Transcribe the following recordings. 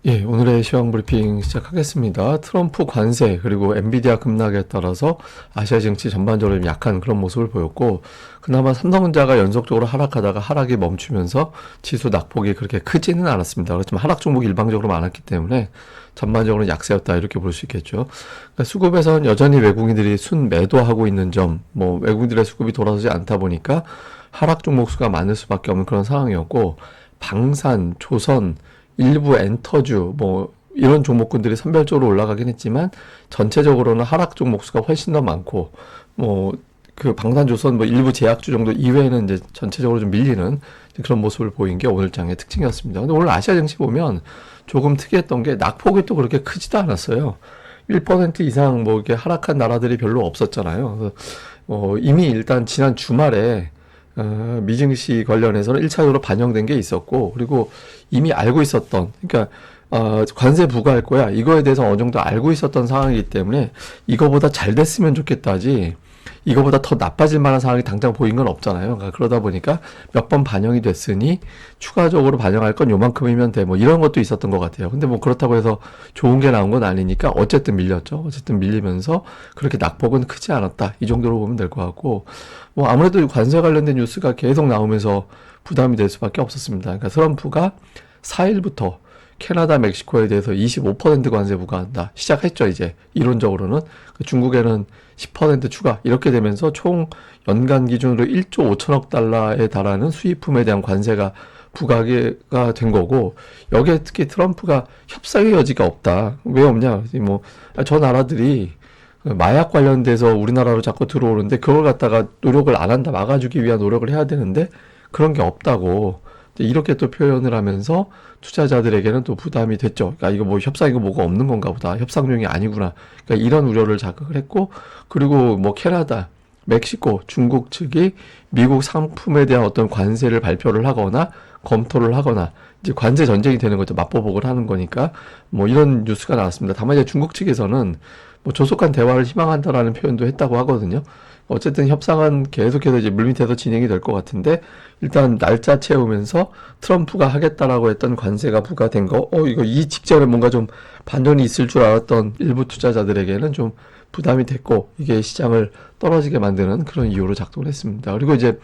예, 오늘의 시황 브리핑 시작하겠습니다. 트럼프 관세 그리고 엔비디아 급락에 따라서 아시아 증시 전반적으로 좀 약한 그런 모습을 보였고, 그나마 삼성전자가 연속적으로 하락하다가 하락이 멈추면서 지수 낙폭이 그렇게 크지는 않았습니다. 그렇지만 하락 종목이 일방적으로 많았기 때문에 전반적으로 약세였다 이렇게 볼 수 있겠죠. 그러니까 수급에서는 여전히 외국인들이 순매도하고 있는 점, 외국인들의 수급이 돌아서지 않다 보니까 하락 종목 수가 많을 수밖에 없는 그런 상황이었고, 방산, 조선, 일부 엔터주 이런 종목군들이 선별적으로 올라가긴 했지만 전체적으로는 하락 종목 수가 훨씬 더 많고, 그 방산조선 일부 제약주 정도 이외에는 이제 전체적으로 좀 밀리는 그런 모습을 보인 게 오늘 장의 특징이었습니다. 근데 오늘 아시아 증시 보면 조금 특이했던 게 낙폭이 또 그렇게 크지도 않았어요. 1% 이상 이렇게 하락한 나라들이 별로 없었잖아요. 그래서 이미 일단 지난 주말에 미증시 관련해서는 1차적으로 반영된 게 있었고, 그리고 이미 알고 있었던, 그러니까 관세 부과할 거야, 이거에 대해서 어느 정도 알고 있었던 상황이기 때문에 이거보다 잘 됐으면 좋겠다지 이거보다 더 나빠질 만한 상황이 당장 보인 건 없잖아요. 그러니까 그러다 보니까 몇 번 반영이 됐으니 추가적으로 반영할 건 요만큼이면 돼, 이런 것도 있었던 것 같아요. 근데 그렇다고 해서 좋은 게 나온 건 아니니까 어쨌든 밀렸죠. 어쨌든 밀리면서 그렇게 낙폭은 크지 않았다, 이 정도로 보면 될 것 같고, 아무래도 관세 관련된 뉴스가 계속 나오면서 부담이 될 수밖에 없었습니다. 그러니까 트럼프가 4일부터 캐나다, 멕시코에 대해서 25% 관세 부과한다 시작했죠. 이제 이론적으로는 중국에는 10% 추가, 이렇게 되면서 총 연간 기준으로 1조 5천억 달러에 달하는 수입품에 대한 관세가 부과가 된 거고, 여기에 특히 트럼프가 협상의 여지가 없다. 왜 없냐? 저 나라들이 마약 관련돼서 우리나라로 자꾸 들어오는데 그걸 갖다가 노력을 안 한다, 막아주기 위한 노력을 해야 되는데 그런 게 없다고 이렇게 또 표현을 하면서 투자자들에게는 또 부담이 됐죠. 그러니까 이거 협상이고 뭐가 없는 건가 보다, 협상용이 아니구나, 그러니까 이런 우려를 자극을 했고, 그리고 캐나다, 멕시코, 중국 측이 미국 상품에 대한 어떤 관세를 발표를 하거나 검토를 하거나 이제 관세 전쟁이 되는 거죠. 맞보복을 하는 거니까 이런 뉴스가 나왔습니다. 다만 이제 중국 측에서는 조속한 대화를 희망한다라는 표현도 했다고 하거든요. 어쨌든 협상은 계속해서 이제 물밑에서 진행이 될 것 같은데, 일단 날짜 채우면서 트럼프가 하겠다라고 했던 관세가 부과된 거, 이거 이 직전에 뭔가 좀 반전이 있을 줄 알았던 일부 투자자들에게는 좀 부담이 됐고, 이게 시장을 떨어지게 만드는 그런 이유로 작동을 했습니다. 그리고 이제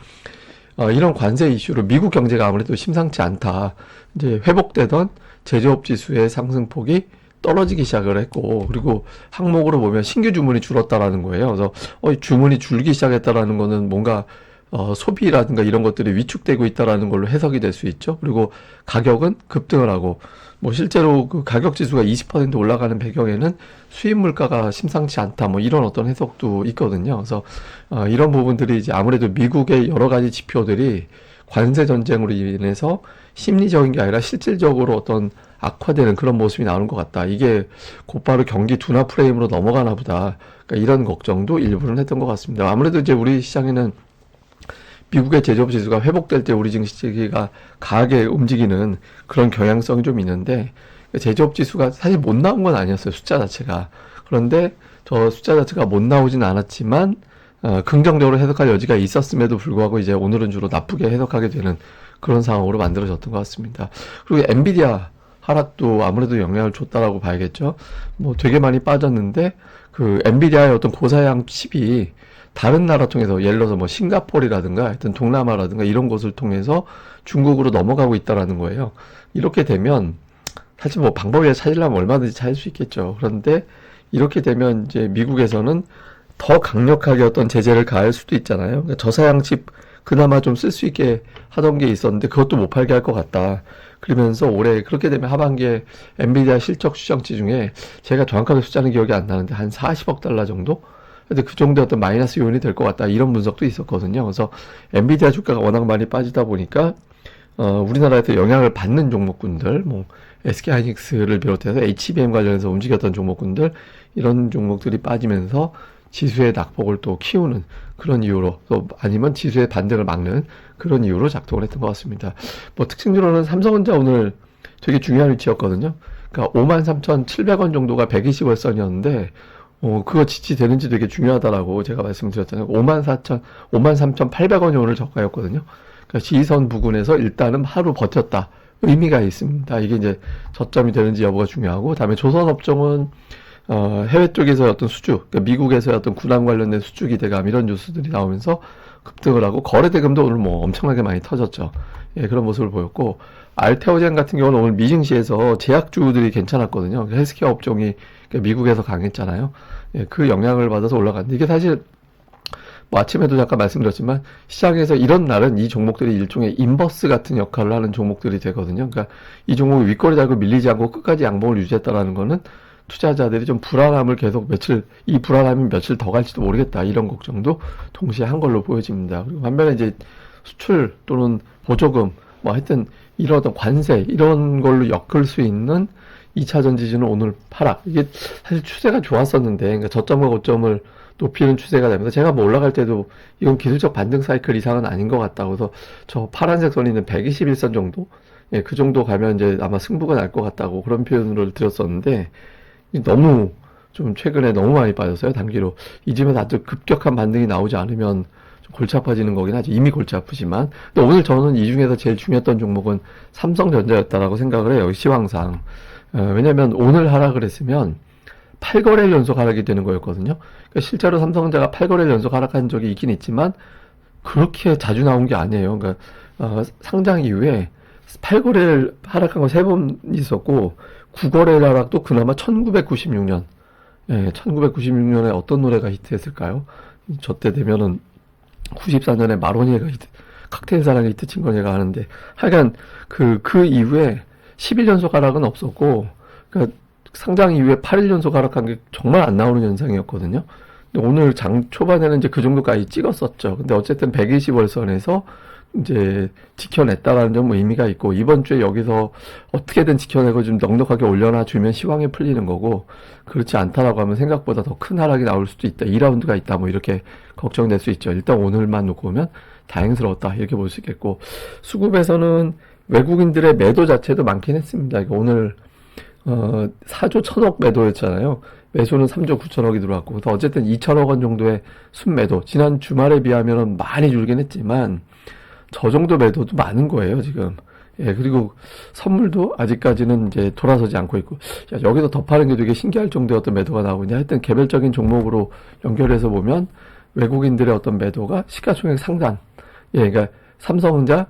이런 관세 이슈로 미국 경제가 아무래도 심상치 않다, 이제 회복되던 제조업 지수의 상승폭이 떨어지기 시작을 했고, 그리고 항목으로 보면 신규 주문이 줄었다라는 거예요. 그래서 주문이 줄기 시작했다라는 거는 뭔가 소비라든가 이런 것들이 위축되고 있다라는 걸로 해석이 될 수 있죠. 그리고 가격은 급등을 하고, 실제로 그 가격 지수가 20% 올라가는 배경에는 수입 물가가 심상치 않다, 이런 어떤 해석도 있거든요. 그래서 이런 부분들이 이제 아무래도 미국의 여러 가지 지표들이 관세 전쟁으로 인해서 심리적인 게 아니라 실질적으로 어떤 악화되는 그런 모습이 나오는 것 같다. 이게 곧바로 경기 둔화 프레임으로 넘어가나 보다, 그러니까 이런 걱정도 일부는 했던 것 같습니다. 아무래도 이제 우리 시장에는 미국의 제조업 지수가 회복될 때 우리 증시가 강하게 움직이는 그런 경향성이 좀 있는데, 제조업 지수가 사실 못 나온 건 아니었어요, 숫자 자체가. 그런데 저 숫자 자체가 못 나오진 않았지만 긍정적으로 해석할 여지가 있었음에도 불구하고 이제 오늘은 주로 나쁘게 해석하게 되는 그런 상황으로 만들어졌던 것 같습니다. 그리고 엔비디아 하락도 아무래도 영향을 줬다라고 봐야겠죠. 되게 많이 빠졌는데 그 엔비디아의 어떤 고사양 칩이 다른 나라 통해서, 예를 들어서 싱가포르라든가 하여튼 동남아라든가 이런 곳을 통해서 중국으로 넘어가고 있다라는 거예요. 이렇게 되면 사실 방법을 찾으려면 얼마든지 찾을 수 있겠죠. 그런데 이렇게 되면 이제 미국에서는 더 강력하게 어떤 제재를 가할 수도 있잖아요. 그러니까 저사양 칩 그나마 좀 쓸 수 있게 하던 게 있었는데 그것도 못 팔게 할 것 같다. 그러면서 올해 그렇게 되면 하반기에 엔비디아 실적 추정치 중에, 제가 정확하게 숫자는 기억이 안 나는데 한 40억 달러 정도? 근데 그 정도의 어떤 마이너스 요인이 될 것 같다, 이런 분석도 있었거든요. 그래서 엔비디아 주가가 워낙 많이 빠지다 보니까 우리나라에서 영향을 받는 종목군들, SK하이닉스를 비롯해서 HBM 관련해서 움직였던 종목군들, 이런 종목들이 빠지면서 지수의 낙폭을 또 키우는 그런 이유로, 또 아니면 지수의 반등을 막는 그런 이유로 작동을 했던 것 같습니다. 특징적으로는 삼성전자 오늘 되게 중요한 위치였거든요. 그러니까 53,700원 정도가 120월선이었는데 그거 지지되는지 되게 중요하다라고 제가 말씀드렸잖아요. 53,800원이 오늘 저가였거든요. 그러니까 지지선 부근에서 일단은 하루 버텼다. 의미가 있습니다. 이게 이제 저점이 되는지 여부가 중요하고, 다음에 조선업종은 해외 쪽에서 어떤 수주, 그러니까 미국에서의 어떤 군함 관련된 수주 기대감 이런 뉴스들이 나오면서 급등을 하고, 거래 대금도 오늘 뭐 엄청나게 많이 터졌죠. 예, 그런 모습을 보였고, 알테오젠 같은 경우는 오늘 미증시에서 제약주들이 괜찮았거든요. 헬스케어 업종이 미국에서 강했잖아요. 예, 그 영향을 받아서 올라갔는데, 이게 사실 뭐 아침에도 잠깐 말씀드렸지만 시장에서 이런 날은 이 종목들이 일종의 인버스 같은 역할을 하는 종목들이 되거든요. 그러니까 이 종목이 윗꼬리 달고 밀리지 않고 끝까지 양봉을 유지했다라는 거는 투자자들이 좀 불안함을 계속 이 불안함이 며칠 더 갈지도 모르겠다, 이런 걱정도 동시에 한 걸로 보여집니다. 그리고 반면에 이제 수출 또는 보조금 뭐 하여튼 이런 어떤 관세 이런 걸로 엮을 수 있는 2차 전지주는 오늘 하락. 이게 사실 추세가 좋았었는데, 그러니까 저점과 고점을 높이는 추세가 됩니다. 제가 뭐 올라갈 때도 이건 기술적 반등 사이클 이상은 아닌 것 같다고 해서 저 파란색 선이 있는 121선 정도? 예, 그 정도 가면 이제 아마 승부가 날 것 같다고 그런 표현을 드렸었는데, 너무 좀 최근에 너무 많이 빠졌어요, 단기로. 이쯤에서 아주 급격한 반등이 나오지 않으면 좀 골치 아파지는 거긴 하죠. 이미 골치 아프지만. 근데 오늘 저는 이 중에서 제일 중요했던 종목은 삼성전자였다라고 생각을 해요, 시황상. 왜냐면 오늘 하락을 했으면 8거래일 연속 하락이 되는 거였거든요. 그러니까 실제로 삼성전자가 8거래일 연속 하락한 적이 있긴 있지만 그렇게 자주 나온 게 아니에요. 그러니까 상장 이후에 8거래일 하락한 거 3번 있었고, 9거래일 하락도 그나마 1996년. 예, 1996년에 어떤 노래가 히트했을까요? 저 때 되면은 94년에 마로니에가 칵테일 사랑이 히트 친 거 제가 아는데, 하여간 그 이후에 11연속 하락은 없었고, 그러니까 상장 이후에 8일 연속 하락한 게 정말 안 나오는 현상이었거든요. 근데 오늘 장 초반에는 이제 그 정도까지 찍었었죠. 근데 어쨌든 120월선에서 이제 지켜냈다라는 점 뭐 의미가 있고, 이번 주에 여기서 어떻게든 지켜내고 좀 넉넉하게 올려놔 주면 시황이 풀리는 거고, 그렇지 않다라고 하면 생각보다 더 큰 하락이 나올 수도 있다, 2라운드가 있다, 뭐 이렇게 걱정될 수 있죠. 일단 오늘만 놓고 보면 다행스러웠다, 이렇게 볼 수 있겠고, 수급에서는 외국인들의 매도 자체도 많긴 했습니다. 오늘 4조 1천억 매도였잖아요. 매수는 3조 9천억이 들어왔고, 그래서 어쨌든 2천억 원 정도의 순매도, 지난 주말에 비하면 많이 줄긴 했지만 저 정도 매도도 많은 거예요, 지금. 예, 그리고 선물도 아직까지는 이제 돌아서지 않고 있고, 야, 여기서 더 파는 게 되게 신기할 정도의 어떤 매도가 나오는데, 하여튼 개별적인 종목으로 연결해서 보면 외국인들의 어떤 매도가 시가총액 상단, 예, 그러니까 삼성전자,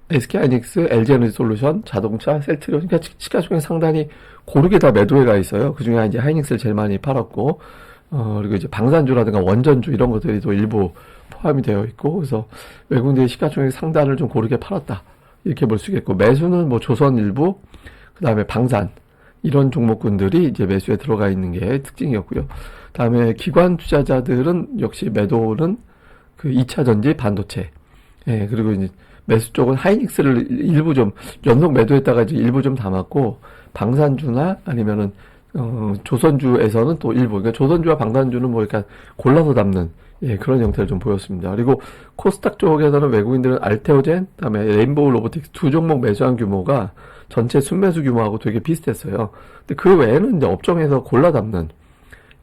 SK하이닉스, LG에너지솔루션, 자동차, 셀트리온, 그러니까 시가총액 상단이 고르게 다 매도에 가 있어요. 그 중에 이제 하이닉스를 제일 많이 팔았고, 그리고 이제 방산주라든가 원전주 이런 것들이 또 일부 포함이 되어 있고, 그래서 외국인들의 시가총액 상단을 좀 고르게 팔았다, 이렇게 볼 수 있겠고, 매수는 뭐 조선 일부, 그 다음에 방산, 이런 종목군들이 이제 매수에 들어가 있는 게 특징이었고요. 그 다음에 기관 투자자들은 역시 매도는 그 2차 전지 반도체, 예, 그리고 이제 매수 쪽은 하이닉스를 일부 좀 연속 매도했다가 이제 일부 좀 담았고, 방산주나 아니면은 조선주에서는 또 일부, 그러니까 조선주와 방산주는 뭐 약간 골라서 담는, 예, 그런 형태를 좀 보였습니다. 그리고 코스닥 쪽에서는 외국인들은 알테오젠, 그다음에 레인보우 로보틱스 두 종목 매수한 규모가 전체 순매수 규모하고 되게 비슷했어요. 근데 그 외에는 이제 업종에서 골라 담는,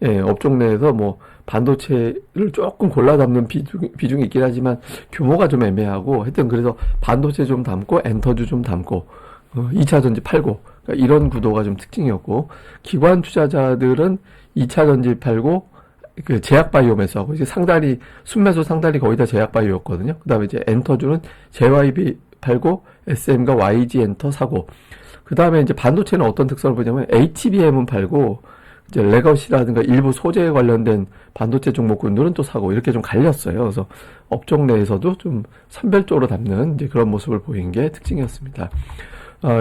예, 업종 내에서 뭐 반도체를 조금 골라 담는 비중이 있긴 하지만 규모가 좀 애매하고, 하여튼 그래서 반도체 좀 담고 엔터주 좀 담고 2차 전지 팔고, 그러니까 이런 구도가 좀 특징이었고, 기관 투자자들은 2차 전지 팔고 그 제약바이오 매수하고, 이제 상단이 순매수 상단이 거의 다 제약바이오였거든요. 그다음에 이제 엔터주는 JYB 팔고 SM과 YG 엔터 사고, 그다음에 이제 반도체는 어떤 특성을 보냐면 HBM은 팔고 이제 레거시라든가 일부 소재에 관련된 반도체 종목군들은 또 사고, 이렇게 좀 갈렸어요. 그래서 업종 내에서도 좀 선별적으로 담는 이제 그런 모습을 보인 게 특징이었습니다.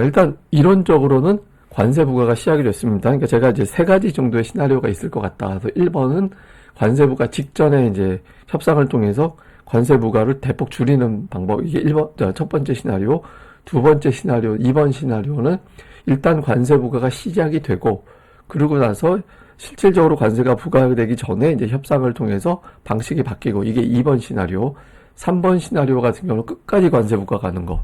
일단 이론적으로는 관세 부과가 시작이 됐습니다. 그러니까 제가 이제 3가지 정도의 시나리오가 있을 것 같다. 그래서 1번은 관세 부과 직전에 이제 협상을 통해서 관세 부과를 대폭 줄이는 방법. 이게 첫 번째 시나리오. 두 번째 시나리오, 2번 시나리오는 일단 관세 부과가 시작이 되고, 그러고 나서 실질적으로 관세가 부과되기 전에 이제 협상을 통해서 방식이 바뀌고, 이게 2번 시나리오. 3번 시나리오 같은 경우는 끝까지 관세 부과 가는 거.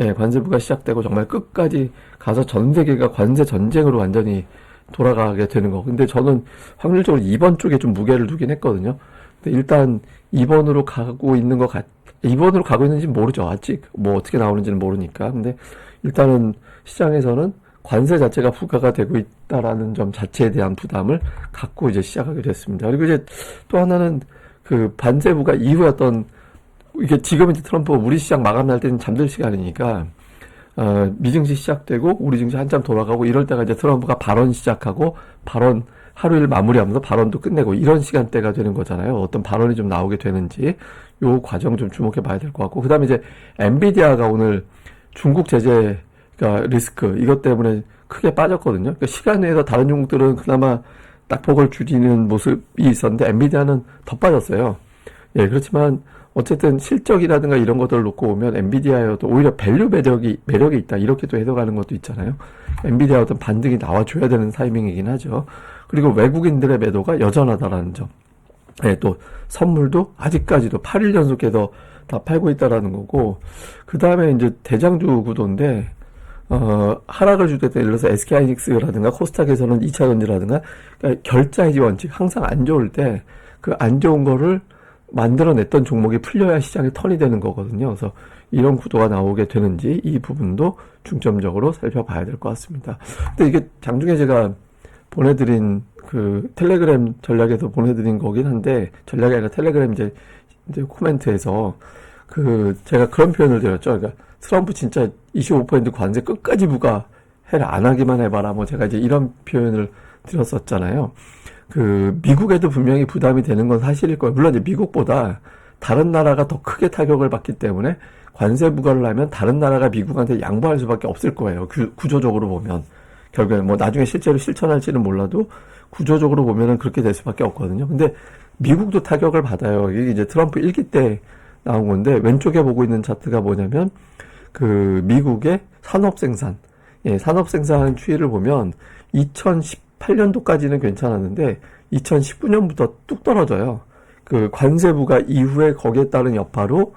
예, 관세 부과 시작되고 정말 끝까지 가서 전 세계가 관세 전쟁으로 완전히 돌아가게 되는 거. 근데 저는 확률적으로 2번 쪽에 좀 무게를 두긴 했거든요. 근데 일단 2번으로 가고 있는 2번으로 가고 있는지 모르죠. 아직 뭐 어떻게 나오는지는 모르니까. 근데 일단은 시장에서는 관세 자체가 부과가 되고 있다라는 점 자체에 대한 부담을 갖고 이제 시작하게 됐습니다. 그리고 이제 또 하나는 그 반세 부과 이후에 어떤 이게 지금 이제 트럼프가 우리 시장 마감날 때는 잠들 시간이니까 미증시 시작되고 우리 증시 한참 돌아가고 이럴 때가 이제 트럼프가 발언 시작하고 발언 하루일 마무리하면서 발언도 끝내고 이런 시간대가 되는 거잖아요. 어떤 발언이 좀 나오게 되는지 요 과정 좀 주목해 봐야 될 것 같고 그다음에 이제 엔비디아가 오늘 중국 제재 그러니까 리스크 이것 때문에 크게 빠졌거든요. 그러니까 시간 내에서 다른 종목들은 그나마 낙폭을 줄이는 모습이 있었는데 엔비디아는 더 빠졌어요. 예, 그렇지만 어쨌든 실적이라든가 이런 것들을 놓고 보면 엔비디아여도 오히려 밸류 매력이 있다 이렇게도 해석하는 것도 있잖아요. 엔비디아 어떤 반등이 나와줘야 되는 타이밍이긴 하죠. 그리고 외국인들의 매도가 여전하다라는 점. 예, 또 선물도 아직까지도 8일 연속해서 다 팔고 있다라는 거고 그 다음에 이제 대장주 구도인데 하락을 줄 때 예를 들어서 SK하이닉스라든가 코스닥에서는 2차 전지라든가 그러니까 결자해지 원칙 항상 안 좋을 때 그 안 좋은 거를 만들어냈던 종목이 풀려야 시장에 턴이 되는 거거든요. 그래서 이런 구도가 나오게 되는지 이 부분도 중점적으로 살펴봐야 될 것 같습니다. 근데 이게 장중에 제가 보내드린 그 텔레그램 전략에서 보내드린 거긴 한데 전략이 아니라 텔레그램 이제 코멘트에서 그 제가 그런 표현을 드렸죠. 그러니까 트럼프 진짜 25% 관세 끝까지 부과해라 안 하기만 해봐라. 뭐 제가 이제 이런 표현을 드렸었잖아요. 그 미국에도 분명히 부담이 되는 건 사실일 거예요. 물론 이제 미국보다 다른 나라가 더 크게 타격을 받기 때문에 관세 부과를 하면 다른 나라가 미국한테 양보할 수밖에 없을 거예요. 구조적으로 보면 결국에 뭐 나중에 실제로 실천할지는 몰라도 구조적으로 보면은 그렇게 될 수밖에 없거든요. 근데 미국도 타격을 받아요. 이게 이제 트럼프 1기 때 나온 건데 왼쪽에 보고 있는 차트가 뭐냐면 그 미국의 산업 생산, 예, 산업 생산 추이를 보면 2018년도까지는 괜찮았는데 2019년부터 뚝 떨어져요. 그 관세부가 이후에 거기에 따른 여파로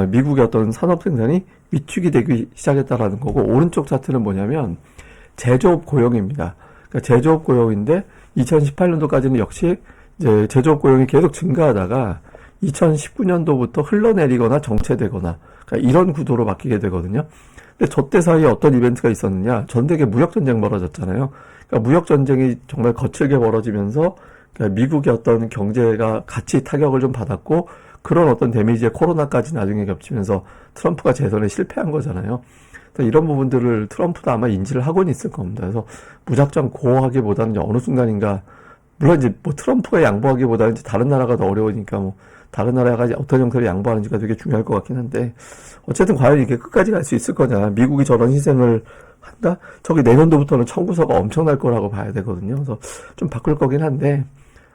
미국의 어떤 산업 생산이 위축이 되기 시작했다라는 거고 오른쪽 차트는 뭐냐면 제조업 고용입니다. 그러니까 제조업 고용인데 2018년도까지는 역시 이제 제조업 고용이 계속 증가하다가 2019년도부터 흘러내리거나 정체되거나 그러니까 이런 구도로 바뀌게 되거든요. 근데 저 때 사이에 어떤 이벤트가 있었느냐? 전 세계 무역전쟁 벌어졌잖아요. 그러니까 무역전쟁이 정말 거칠게 벌어지면서 그러니까 미국의 어떤 경제가 같이 타격을 좀 받았고 그런 어떤 데미지에 코로나까지 나중에 겹치면서 트럼프가 재선에 실패한 거잖아요. 그래서 이런 부분들을 트럼프도 아마 인지를 하고는 있을 겁니다. 그래서 무작정 고하기보다는 어느 순간인가 물론 이제 뭐 트럼프가 양보하기보다는 이제 다른 나라가 더 어려우니까 뭐 다른 나라가 어떤 형태로 양보하는지가 되게 중요할 것 같긴 한데 어쨌든 과연 이게 끝까지 갈 수 있을 거냐 미국이 저런 희생을 한다? 저기 내년도부터는 청구서가 엄청날 거라고 봐야 되거든요. 그래서 좀 바꿀 거긴 한데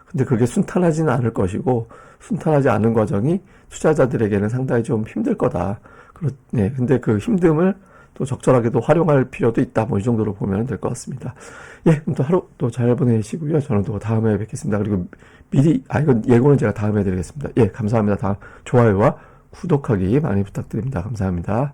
근데 그게 순탄하지는 않을 것이고 순탄하지 않은 과정이 투자자들에게는 상당히 좀 힘들 거다. 네, 근데 그 힘듦을 또 적절하게도 활용할 필요도 있다. 뭐 이 정도로 보면 될 것 같습니다. 예, 그럼 또 하루 또 잘 보내시고요. 저는 또 다음에 뵙겠습니다. 그리고 미리 이건 예고는 제가 다음에 드리겠습니다. 예, 감사합니다. 좋아요와 구독하기 많이 부탁드립니다. 감사합니다.